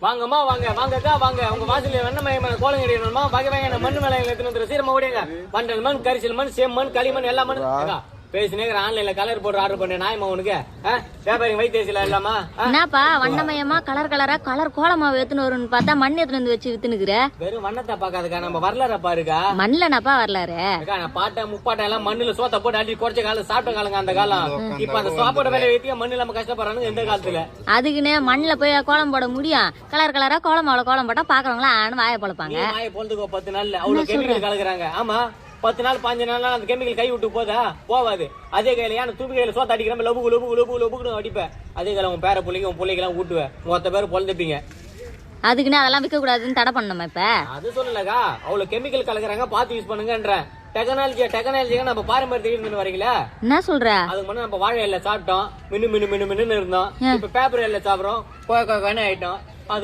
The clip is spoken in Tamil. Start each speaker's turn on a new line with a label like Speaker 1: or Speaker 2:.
Speaker 1: வாங்கம்மா வாங்க வாங்கக்கா வாங்க உங்க வாசல்ல வெண்ணமய கோலம் கட்டிடணுமா வகை மண்ணு மேல எடுத்துட்டு வந்து சீரமா ஓடிங்க பண்டல் மண் கரிசல் மண் செம்மண் களிமண் எல்லா மண் பேசினே ஆன்லைன்ல கலர் போட்டு ஆர்டர் பண்ண நாயமா உனக்கு வியாபாரி வைத்தியசில இல்லாமா
Speaker 2: என்னப்பா வண்ணமயமா கலர் கலரா கலர் கோலமாவு எடுத்துன்னு வரும்னு பார்த்தா மண் எடுத்துட்டு வந்து வச்சு வித்துனுக்குற
Speaker 1: வெறும் வண்ணத்தை பாக்காதுக்கா நம்ம வரலாற பாருக்கா
Speaker 2: மண்லனாப்பா வரலாறு
Speaker 1: நான் பாட்டை முப்பாட்டை எல்லாம் மண்ணுல சோத்த போட்டு அடி குறைச்ச காலம் சாப்பிட்ட காலங்க அந்த காலம் இப்ப அந்த சாப்பாடு வேலை வைத்தியா மண்ணு நம்ம கஷ்டப்படுறாங்க எந்த காலத்துல
Speaker 2: அதுக்குன்னு மண்ணுல போய் கோலம் போட முடியும் கலர் கலரா கோலமாவுல கோலம் போட்டா பாக்குறவங்களா ஆனு வாய பொழப்பாங்க
Speaker 1: வாய பொழுதுக்கோ 10 நாள்ல அவ்வளவு கெமிக்கல் கலக்குறாங்க ஆமா 10 நாள் 5 நாள் அந்த கெமிக்கல் கை விட்டு போதா போவாது அதே கையில ஏன்னா தூக்கி கையில சோத்த அடிக்கிற லபுக்கு லபுக்கு லபுக்கு லபுக்குன்னு அடிப்பேன் அதே கையில உன் பேர பிள்ளைங்க உன் பிள்ளைக்கெல்லாம் ஊட்டுவேன் மொத்த பேர் பொழுதுப்பீங்க
Speaker 2: அதுக்குன்னு அதெல்லாம் விற்க கூடாதுன்னு தடை பண்ணணுமா இப்ப
Speaker 1: அது சொல்லலக்கா அவ்வளவு கெமிக்கல் கலக்குறாங்க பார்த்து யூஸ் பண்ணுங்கன்றேன் டெக்னாலஜியா நம்ம பாரம்பரியத்துக்கு வரீங்களா
Speaker 2: என்ன சொல்ற
Speaker 1: அதுக்கு முன்னாடி நம்ம வாழை இலை சாப்பிட்டோம் மின்னு மின்னு மின்னு மின்னு இருந்தோம் இப்ப பேப்பர் இலை சாப்பிடுறோம் ஆயிட்டோம் அது